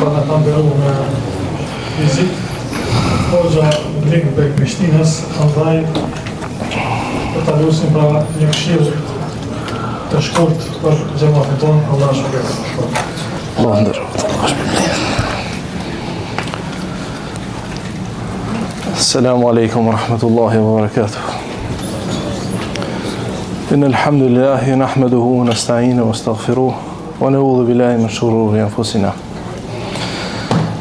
pra në kam beru në vizit, hoxha në linkë për Prishtinës, andaj të ta lusim pra një këshirë të shkurt për gjematin tonë, Allah shpërblet. Allah ndërrot, Allah shpërblet. Assalamu alaikum wa rahmatullahi wa barakatuh. Inna alhamdulillahi nahmaduhu wa nasta'inuhu wa astaghfiruh wa na'udhu billahi min shururi anfusina.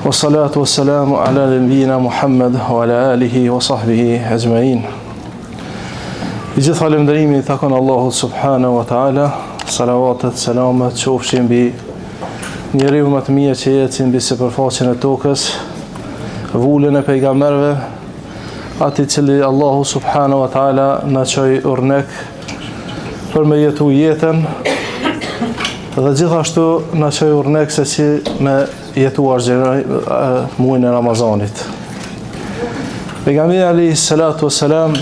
Wassalatu wassalamu ala nabiyyina Muhammad wa ala alihi wa sahbihi ajma'in. I gjithë falëndërimi i takon Allahut subhanahu wa ta'ala, salavatet, selamet, qofshin mbi njeriu më të mirë që ecin mbi sipërfaqen e tokës, vullën e pejgamberëve, ati cili Allahu subhanahu wa ta'ala na çoi urnek për me jetu jetën, dhe gjithashtu na çoi urnek se si me jetuar muajin e Ramazanit. Pejgamberi alayhi salatu wassalam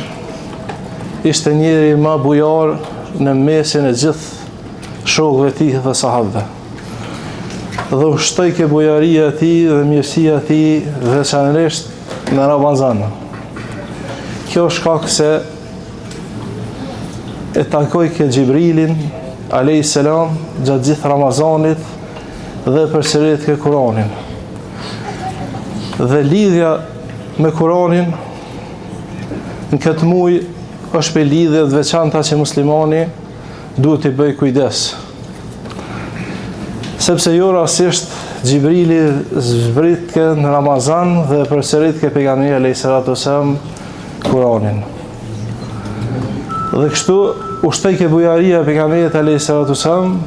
ishte njeri ma bujar në mesin e gjithë shokëve ti dhe sahabëve. Dhe ushtoi ke bujaria e tij dhe mirësia e tij veçanërisht në Ramazan. Kjo shkak se e takoi ke Xhibrilin alayhi salam gjatë gjithë Ramazanit dhe përsërit ke Kur'anin. Dhe lidhja me Kur'anin në këtë muaj është për lidhje të veçanta që muslimani duhet të bëj kujdes. Sepse jo rastisht Xhibrili zbritke në Ramazan dhe përsëritke pejgamberi alayhi salatu wasallam Kur'anin. Dhe kështu ushtoi ke bujaria e pejgamberit alayhi salatu wasallam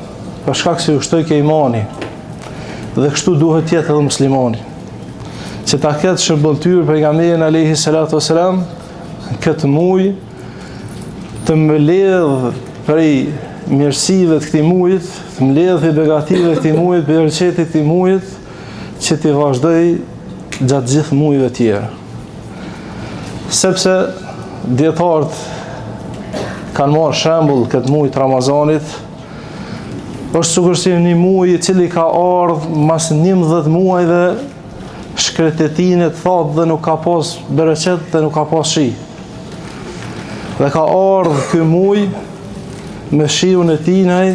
për shkak se ushtoi ke imani. Dhe kështu duhet të jetë edhe muslimani. Që ta ketë shërbëtyr pejgamberin alayhi salatu wasallam këtë muaj të mbledh prej mirësive të këtij muajit, të mbledh i begative të këtij muajit, bereqetit të këtij muajit, që të vazhdoj gjatë gjithë muajve tjerë. Sepse dietarët kanë marrë shembull këtë muaj të Ramazanit, është sigurisht një muaj i cili ka ardhur mas 11 muajve shkretetinë të thatë dhe nuk ka pas bereqet dhe nuk ka pas shi. Dhe ka ardhur ky muaj me shiun e tinaj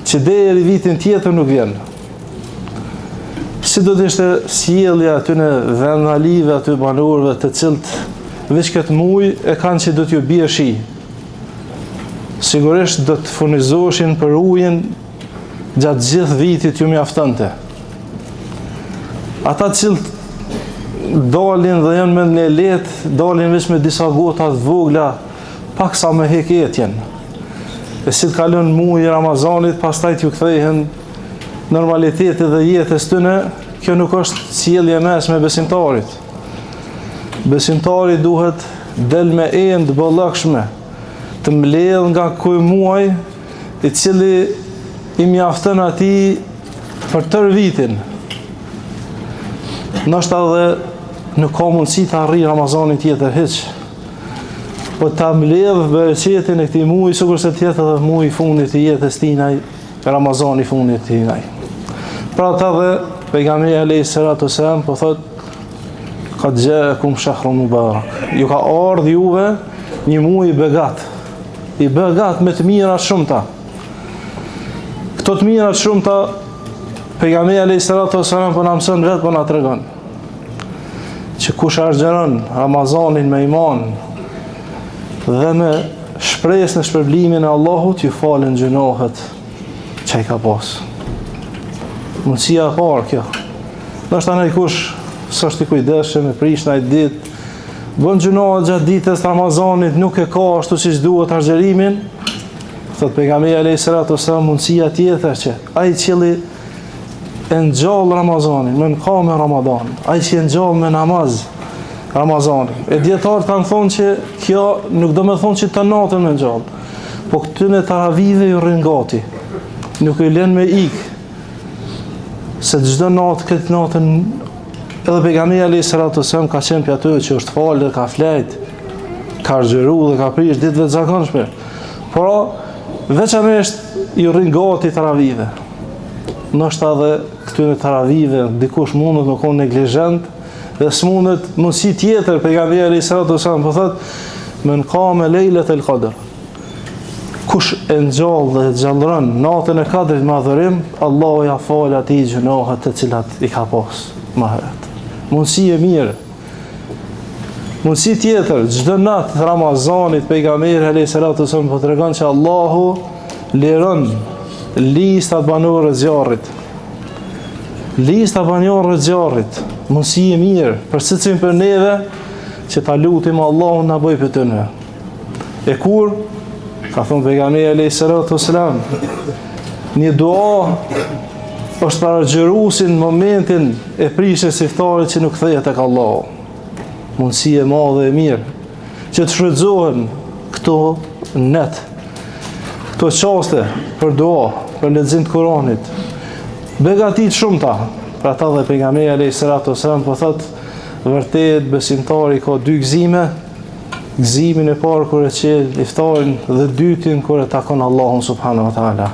që deri vitin tjetër nuk vjen. Si do të ishte sjellja aty në vendalive aty banorëve të cilët veç këtë muaj e kanë që do t'ju bie shi. Sigurisht do të furnizoheshin për ujin gjatë gjithë vitit ju mjaftonte. Ata cilët dalin dhe janë me në lehtë, dalin veç me disa gota të vogla, pak sa me hek etjen. E si të kalon muaji i Ramazanit, pastaj t'ju kthehen normalitetit dhe jetës tyne, kjo nuk është sjellje mesme besimtarit. Besimtari duhet del me endë bollëkshme, të mbledh nga ky muaj i cili i mjafton atij për tërë vitin. Ndoshta edhe nuk ka mundësi të arrijë Ramazanin tjetër hiç. Po ta mbledh bereqetin e këtij muaji, sikur se tjetër edhe muaji i fundit të jetës tinaj, Ramazani i fundit të tinaj. Pra ata dhe pejgamberi alayhi salatu wasalam po thot qad ja'akum shahrun mubarak. Ju ka ardhur juve një muaj i begat me të mira shumëta. Këto të mira shumëta pejgamberi alayhi salatu wasalam po na mëson vetë, po na tregon që kush argjeron Ramazanin me iman dhe me shpresë në shpërblimin e Allahut, ju falen gjunohet që i ka pas. Mundësia e parë kjo. Ndoshta ai kush s'është i kujdesshëm, me prish në ditë, bën gjunohet gjatë ditës Ramazanit, nuk e ka ashtu siç duhet argjerimin. Thot pejgamberi alayhi salatu wasallam, mundësia tjetër që ai cili e ngjall Ramazanin, me kam Ramadan, ai që e ngjall me namaz Ramazanin. E dietarët kanë thonë që kjo nuk do me thonë që të natën me ngjall, po këtyne taravive ju rrin gati, nuk i lën me ik, se çdo natë këtë natën edhe pejgamberi alayhi salatu wasallam ka qenë për aty që është falë, ka flejt, ka xheru dhe ka prish ditëve të zakonshme. Por veçanërisht ju rrin gati taravive. Ndoshta edhe këtyre taravive, dikush mundet me qenë neglizhent dhe s'mundet mundësi tjetër. Pejgamberi alayhis salam po thotë men qama lejletul qadr, kush e ngjall dhe xhallron natën e Kadrit me adhurim, Allahu ja fal atij gjunohat të cilat i ka pas më herët. Mundësi e mirë. Mundësi tjetër, çdo natë të Ramazanit pejgamberi alayhis salam po tregon se Allahu liron listat banorëve të zjarrit. Lista banorëve të zjarrit. Mundësi e mirë për secilin për neve që ta lutim Allahun na bëj për të ne. E kur ka thonë pejgamberi alayhis salam, një dua është para xherusin momentin e prishjes së iftarit që nuk kthehet tek Allahu. Mundësi e madhe e mirë që të shfrytëzohen këto net, këto qaste për dua, për lexim të Kuranit. Begatit shumëta, për ata dhe pejgamberi alayhis salam po thotë vërtet besimtari ka dy gëzime, gëzimin e parë kur e çel iftarin dhe dytin kur e takon Allahun subhanahu wa taala.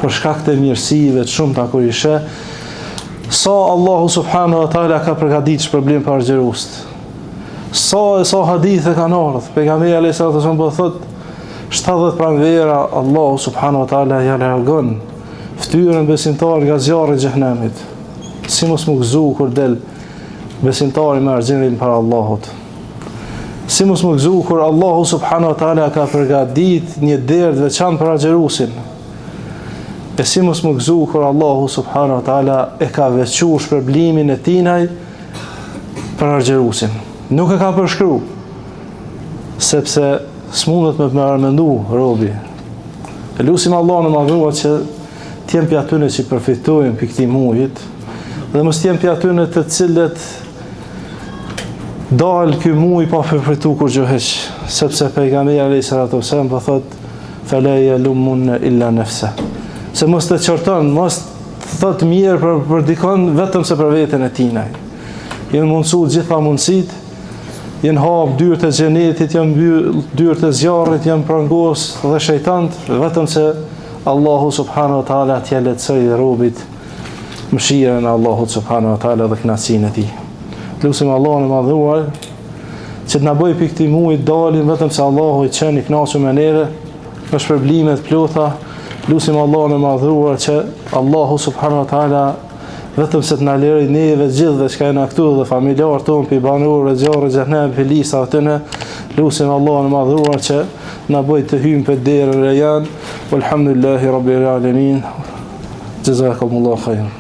Për shkak të mirësive të shumta kur i sheh sa Allahu subhanahu wa taala ka përgatitur problem për xherust. Sa hadithe kanë ardhur. Pejgamberi alayhis salam po thotë 70 pranvera Allahu subhanahu wa taala ja largon fytyrën besimtar nga zjarri i xhenemit. Si mos më gëzu kur del besimtari me argjenin para Allahut. Si mos më gëzu kur Allahu subhanahu wa taala ka përgatitur një derë të veçantë për xherusin. E si mos më gëzu kur Allahu subhanahu wa taala e ka veçuar shpërblimin e tinaj për xherusin. Nuk e ka përshkru, sepse s'mundet me përmendu robi. E lusim Allah në madhuar që t'jem për atyne që përfitojnë për këti mujit, dhe mos t'jem për atyne të cilët dalë ky muj pa përfitu kur gjoheq, sepse pejgamberi alayhis salam po thotë fala yalumun illa nafsa. Se mos të qorton, mos të thot mirë për dikon vetëm se për veten e tinaj. Jenë mundësu gjitha mundësit, jenë hapë dyrët e xhenetit, janë mbyll dyrët e zjarrit, janë prangos dhe shejtant, vetëm se Allahu subhanahu wa taala t'ia lehtësoj robit mëshirën e Allahut subhanahu wa taala dhe kënaqësinë e tij. Lutim Allahun e madhuar që të na bëjë pikë këtij muaji dalin vetëm se Allahu i çon i kënaqur me neve, me shpërblimet plota. Lutim Allahun e madhuar që Allahu subhanahu wa taala vetëm se të na lëroj neve gjithë dhe që na këtu dhe familjarë tonë për banorë, zjarë, xhenem, për lista atyne. Lutim Allahun e madhuar që na bëj të hyjmë për derën e janë. Walhamdulillahi rabbil alamin. Jazakumullahu khairan.